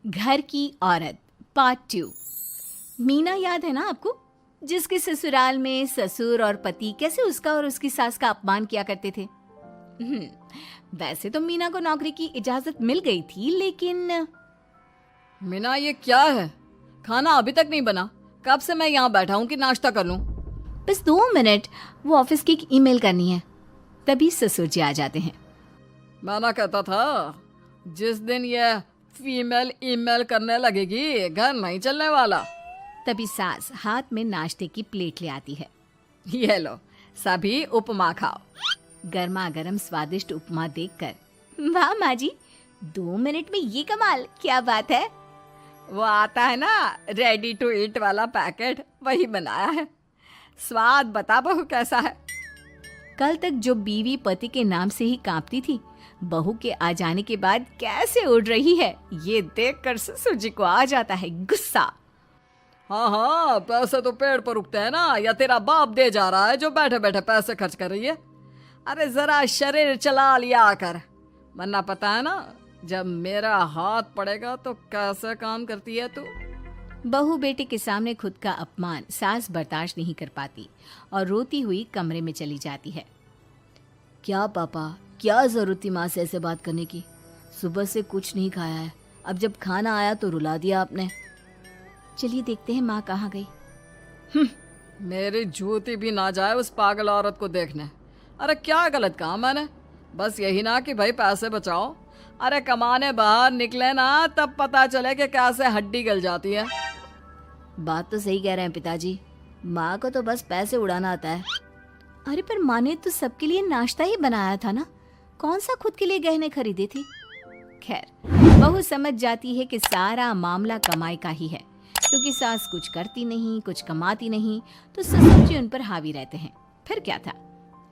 घर की औरत पार्ट 2। मीना याद है ना आपको, जिसके ससुराल में ससुर और पति कैसे उसका और उसकी सास का अपमान किया करते थे। वैसे तो मीना को नौकरी की इजाजत मिल गई थी, लेकिन मीना, ये क्या है? खाना अभी तक नहीं बना। कब से मैं यहाँ बैठा हूँ कि नाश्ता कर लूँ। बस 2 मिनट, वो ऑफिस की एक ईमेल करनी है। तभी ससुर जी आ जाते हैं। मैंने कहता था जिस दिन ये फीमेल ईमेल करने लगेगी घर नहीं चलने वाला। तभी सास हाथ में नाश्ते की प्लेट ले आती है। ये लो, सभी उपमा खाओ। गर्मा गर्म स्वादिष्ट उपमा देखकर वाह माँ जी, 2 मिनट में ये कमाल, क्या बात है। वो आता है ना रेडी टू ईट वाला पैकेट, वही बनाया है। स्वाद बता बहू कैसा है। कल तक जो बीवी पति के नाम से ही कांपती थी, बहू के आ जाने के बाद कैसे उड़ रही है, ये देखकर ससुर जी को आ जाता है गुस्सा। हाँ हाँ, पैसे तो पेड़ पर उगते हैं ना, या तेरा बाप दे जा रहा है जो बैठे बैठे पैसे खर्च कर रही है। अरे जरा शरीर चला लिया कर, वरना पता है ना जब मेरा हाथ पड़ेगा तो कैसे काम करती है तू। बहू बेटे के सामने खुद का अपमान सास बर्दाश्त नहीं कर पाती और रोती हुई कमरे में चली जाती है। क्या पापा, क्या जरूरत थी माँ से ऐसे बात करने की? सुबह से कुछ नहीं खाया है, अब जब खाना आया तो रुला दिया आपने। चलिए देखते हैं माँ कहाँ गई। मेरी जूती भी ना जाए उस पागल औरत को देखने। अरे क्या गलत काम मैंने? बस यही ना कि भाई पैसे बचाओ। अरे कमाने बाहर निकले ना तब पता चले कि कैसे हड्डी गल जाती है। बात तो सही कह रहे हैं पिताजी, माँ को तो बस पैसे उड़ाना आता है। अरे पर माँ ने तो सबके लिए नाश्ता ही बनाया था ना, कौन सा खुद के लिए गहने खरीदे थे। खैर, बहू समझ जाती है कि सारा मामला कमाई का ही है, क्योंकि सास कुछ करती नहीं, कुछ कमाती नहीं, तो ससुर जी उन पर हावी रहते हैं। फिर क्या था,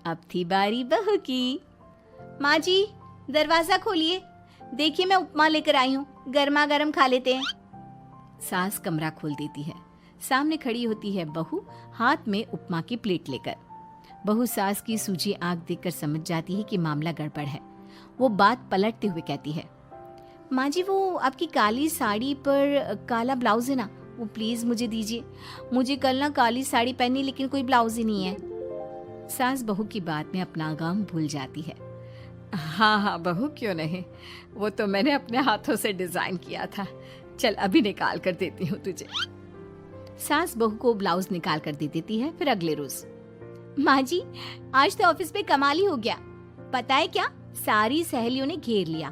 अब थी बारी बहू की। माँ जी, दरवाजा खोलिए, देखिए मैं उपमा लेकर आई हूँ, गर्मा गर्म खा लेते हैं। सास कमरा खोल देती है। सामने खड़ी होती है बहू, हाथ में उपमा की प्लेट लेकर। बहू सास की सूजी आंख देखकर समझ जाती है कि मामला गड़बड़ है। वो बात पलटते हुए कहती है, माँ जी वो आपकी काली साड़ी पर काला ब्लाउज है ना, वो प्लीज मुझे दीजिए। मुझे कल ना काली साड़ी पहनी, लेकिन कोई ब्लाउज ही नहीं है। सास बहू की बात में अपना गम भूल जाती है। हाँ हाँ बहू, क्यों नहीं, वो तो मैंने अपने हाथों से डिजाइन किया था। चल अभी निकाल कर देती हूँ तुझे। सास बहू को ब्लाउज निकाल कर दे देती है। फिर अगले रोज, माँ जी आज तो ऑफिस में कमाल ही हो गया। पता है क्या, सारी सहेलियों ने घेर लिया,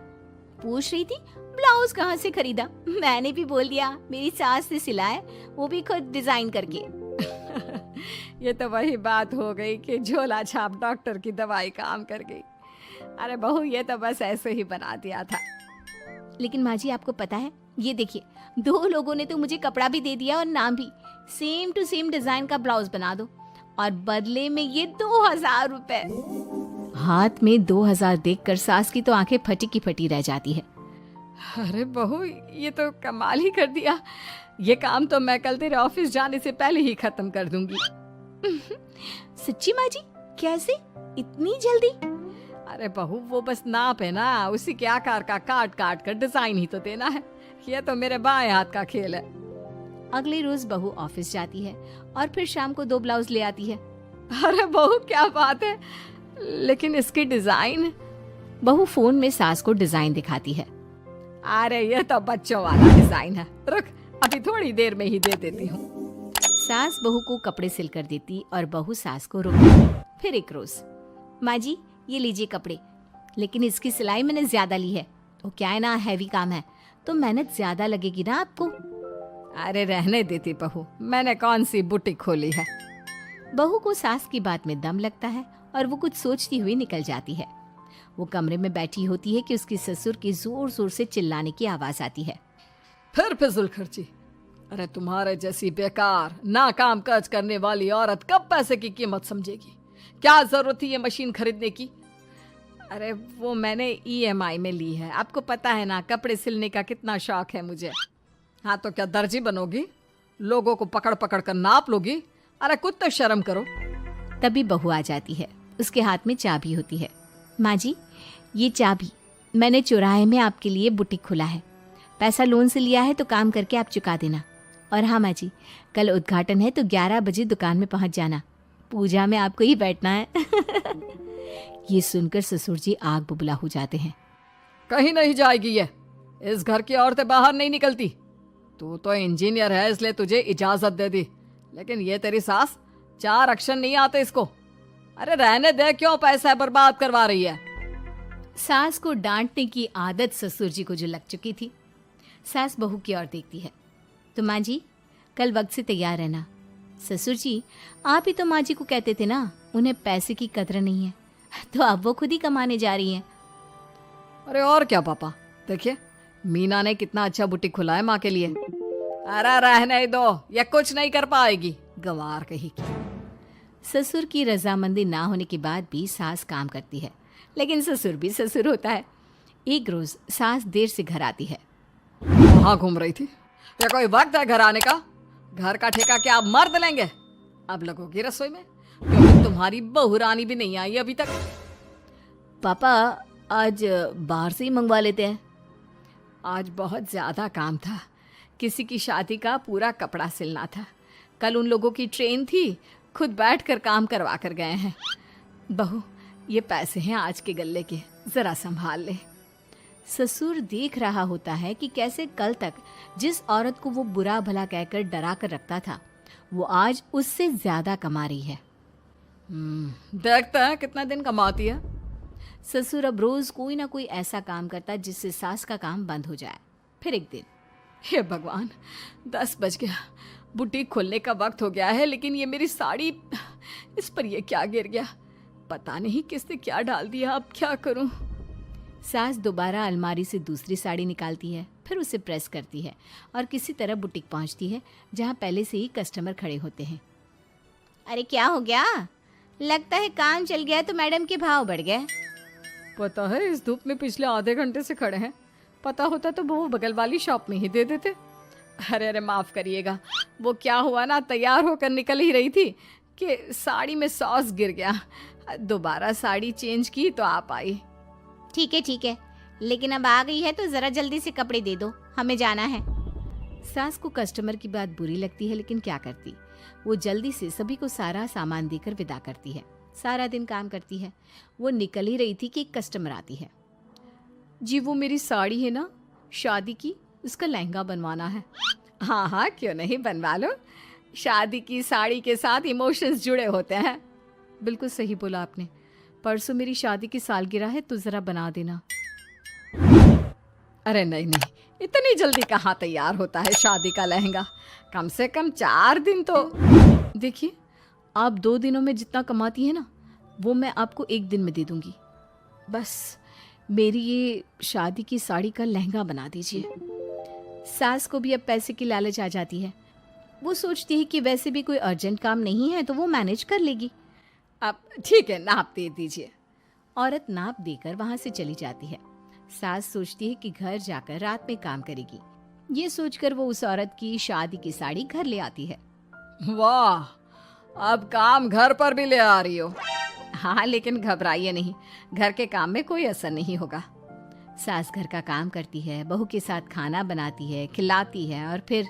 पूछ रही थी ब्लाउज कहाँ से खरीदा। मैंने भी बोल दिया मेरी सास से सिलाए, वो भी खुद डिजाइन करके। ये तो वही बात हो गई कि झोला छाप डॉक्टर की दवाई काम कर गई। अरे बहू, ये तो बस ऐसे ही बना दिया था। लेकिन माँ जी आपको पता है, ये देखिए 2 लोगों ने तो मुझे कपड़ा भी दे दिया और नाम भी, सेम टू सेम डिजाइन का ब्लाउज बना दो, और बदले में ये 2000 रुपए। हाथ में 2000 देखकर सास की तो आंखें फटी की फटी रह जाती है। अरे बहू, ये तो कमाल ही कर दिया। ये काम तो मैं कल तेरे ऑफिस जाने से पहले ही खत्म कर दूंगी। सच्ची माँ जी, कैसे इतनी जल्दी? अरे बहू, वो बस नाप है ना, उसी के आकार का काट काट कर डिजाइन ही तो देना है। ये तो मेरे बाएं हाथ का खेल है। अगले रोज बहू ऑफिस जाती है और फिर शाम को 2 ब्लाउज ले आती है। अरे बहू, क्या बात है, लेकिन इसकी डिजाइन। बहू फोन में सास को डिजाइन दिखाती है। अरे ये तो बच्चों वाला डिजाइन है, रुक अभी थोड़ी देर में ही दे देती हूँ। सास बहू को कपड़े सिल कर देती और बहू सास को रोकती। फिर एक रोज, माँ जी ये लीजिए कपड़े, लेकिन इसकी सिलाई मैंने ज्यादा ली है। तो क्या है ना, हैवी काम है तो मेहनत ज्यादा लगेगी ना आपको। अरे रहने देती बहू, मैंने कौन सी बुटीक खोली है। बहू को सास की बात में दम लगता है और वो कुछ सोचती हुई निकल जाती है। वो कमरे में बैठी होती है कि उसकी ससुर की जोर जोर से चिल्लाने की आवाज आती है। फिर फिजूल खर्ची। अरे तुम्हारे जैसी बेकार ना काम काज करने वाली औरत कब पैसे की कीमत समझेगी। क्या जरूरत थी ये मशीन खरीदने की? अरे वो मैंने EMI में ली है, आपको पता है ना कपड़े सिलने का कितना शौक है मुझे। हाँ तो क्या दर्जी बनोगी, लोगों को पकड़ पकड़ कर नाप लोगी? अरे कुछ तो शर्म करो। तभी बहू आ जाती है, उसके हाथ में चाबी होती है। माँ जी ये चाबी, मैंने चौराहे में आपके लिए बुटीक खोला है, पैसा लोन से लिया है तो काम करके आप चुका देना। और हाँ माँ जी, कल उद्घाटन है तो 11 बजे दुकान में पहुंच जाना, पूजा में आपको ही बैठना है। ये सुनकर ससुर जी आग बबूला हो जाते हैं। कहीं नहीं जाएगी ये, इस घर की औरतें बाहर नहीं निकलती। तू तो इंजीनियर है इसलिए तुझे इजाजत दे दी, लेकिन ये तेरी सास 4 अक्षर नहीं आते इसको। अरे रहने दे, क्यों पैसा बर्बाद करवा रही है। सास को डांटने की आदत ससुर जी को जो लग चुकी थी। सास बहू की ओर देखती है। तो माँ जी, कल वक्त से तैयार रहना। ससुर जी, आप ही तो माँ जी को कहते थे ना उन्हें पैसे की कदर नहीं है, तो अब वो खुद ही कमाने जा रही हैं। अरे और क्या पापा, देखिए मीना ने कितना अच्छा बुटीक खुला है माँ के लिए। अरे रहने दो, ये कुछ नहीं कर पाएगी, गंवार कही की। ससुर की रजामंदी ना होने के बाद भी सास काम करती है, लेकिन ससुर भी ससुर होता है। एक रोज सास देर से घर आती है। कहाँ घूम रही थी? या कोई वक्त है घर आने का? घर का ठेका क्या आप मर्द लेंगे? अब लगोगी रसोई में, क्योंकि तुम्हारी बहू रानी भी नहीं आई अभी तक। पापा, आज बाहर से ही मंगवा लेते हैं। आज बहुत ज़्यादा काम था, किसी की शादी का पूरा कपड़ा सिलना था। कल उन लोगों की ट्रेन थी, खुद बैठ कर काम करवा कर गए हैं। बहू, ये पैसे हैं आज के गल्ले के, ज़रा संभाल ले। ससुर देख रहा होता है कि कैसे कल तक जिस औरत को वो बुरा भला कहकर डरा कर रखता था, वो आज उससे ज्यादा कमा रही है। देखते हैं कितना दिन कमाती है। ससुर अब रोज कोई ना कोई ऐसा काम करता जिससे सास का काम बंद हो जाए। फिर एक दिन, हे भगवान, 10 बज गया, बुटीक खोलने का वक्त हो गया है, लेकिन ये मेरी साड़ी, इस पर ये क्या गिर गया? पता नहीं किसने क्या डाल दिया, अब क्या करूं? सास दोबारा अलमारी से दूसरी साड़ी निकालती है, फिर उसे प्रेस करती है और किसी तरह बुटीक पहुंचती है, जहां पहले से ही कस्टमर खड़े होते हैं। अरे क्या हो गया? लगता है काम चल गया तो मैडम के भाव बढ़ गए। पता है, इस धूप में पिछले आधे घंटे से खड़े हैं, पता होता तो वो बगल वाली शॉप में ही दे देते। अरे अरे माफ़ करिएगा, वो क्या हुआ ना, तैयार होकर निकल ही रही थी कि साड़ी में सॉस गिर गया। दोबारा साड़ी चेंज की तो आप आई। ठीक है, लेकिन अब आ गई है तो जरा जल्दी से कपड़े दे दो, हमें जाना है। सास को कस्टमर की बात बुरी लगती है, लेकिन क्या करती, वो जल्दी से सभी को सारा सामान देकर विदा करती है। सारा दिन काम करती है। वो निकल ही रही थी कि एक कस्टमर आती है। जी, वो मेरी साड़ी है ना शादी की, उसका लहंगा बनवाना है। हाँ हाँ, क्यों नहीं, बनवा लो। शादी की साड़ी के साथ इमोशंस जुड़े होते हैं। बिल्कुल सही बोला आपने, परसों मेरी शादी की सालगिरह है तो ज़रा बना देना। अरे नहीं नहीं, इतनी जल्दी कहाँ तैयार होता है शादी का लहंगा, कम से कम 4 दिन तो। देखिए, आप 2 दिनों में जितना कमाती है ना, वो मैं आपको 1 दिन में दे दूंगी। बस मेरी ये शादी की साड़ी का लहंगा बना दीजिए। सास को भी अब पैसे की लालच आ जाती है। वो सोचती है कि वैसे भी कोई अर्जेंट काम नहीं है तो वो मैनेज कर लेगी। अब ठीक है, नाप दे दीजिए। औरत नाप देकर वहां से चली जाती है। सास सोचती है कि घर जाकर रात में काम करेगी। ये सोचकर वो उस औरत की शादी की साड़ी घर ले आती है। वाह, अब काम घर पर भी ले आ रही हो। हाँ, लेकिन घबराइए नहीं, घर के काम में कोई असर नहीं होगा। सास घर का काम करती है, बहू के साथ खाना बनाती है, खिलाती है, और फिर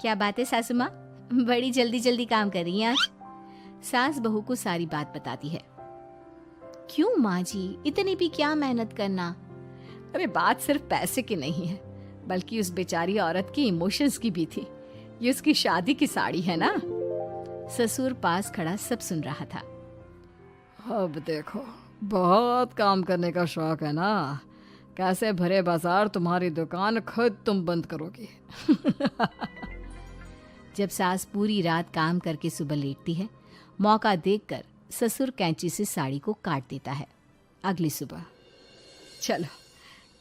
क्या बात है सासू माँ, बड़ी जल्दी जल्दी काम कर रही हैं आज। सास बहू को सारी बात बताती है। क्यों माँ जी, इतनी भी क्या मेहनत करना? अरे बात सिर्फ पैसे की नहीं है, बल्कि उस बेचारी औरत की इमोशंस की भी थी। ये उसकी शादी की साड़ी है ना। ससुर पास खड़ा सब सुन रहा था। अब देखो, बहुत काम करने का शौक है ना, कैसे भरे बाजार तुम्हारी दुकान खुद तुम बंद करोगी। जब सास पूरी रात काम करके सुबह लेटती है, मौका देखकर ससुर कैंची से साड़ी को काट देता है। अगली सुबह, चलो,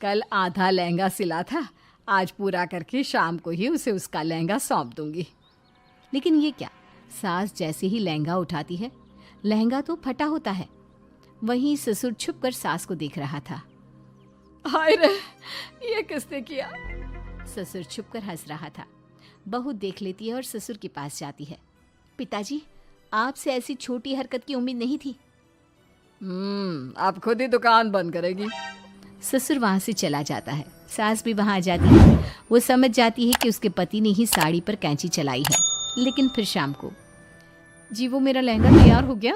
कल आधा लहंगा सिला था, आज पूरा करके शाम को ही उसे उसका लहंगा सौंप दूंगी। लेकिन ये क्या, सास जैसे ही लहंगा उठाती है, लहंगा तो फटा होता है। वहीं ससुर छुपकर सास को देख रहा था। हाय रे, ये किसने किया? ससुर छुपकर हंस रहा था। बहू देख लेती है और ससुर के पास जाती है। पिताजी, आपसे ऐसी छोटी हरकत की उम्मीद नहीं थी। आप खुद ही दुकान बंद करेगी। ससुर वहां से चला जाता है। सास भी वहाँ आ जाती है। वो समझ जाती है कि उसके पति ने ही साड़ी पर कैंची चलाई है। लेकिन फिर शाम को, जी वो मेरा लहंगा तैयार हो गया?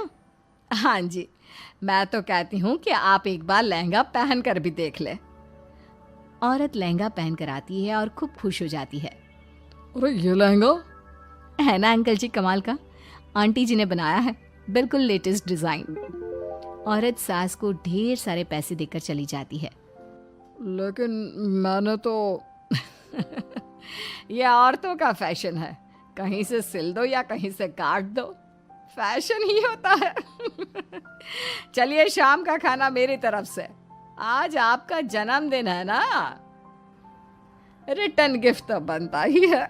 हाँ जी, मैं तो कहती हूँ कि आप एक बार लहंगा पहन कर भी देख ले। औरत लहंगा पहन कर आती है और खूब खुश हो जाती है। अरे ये लहंगा है ना अंकल जी कमाल का, आंटी जी ने बनाया है, बिल्कुल लेटेस्ट डिजाइन। औरत सास को ढेर सारे पैसे देकर चली जाती है। लेकिन मैंने तो ये औरतों का फैशन है, कहीं से सिल दो या कहीं से काट दो, फैशन ही होता है। चलिए शाम का खाना मेरी तरफ से, आज आपका जन्मदिन है ना, रिटर्न गिफ्ट तो बनता ही है।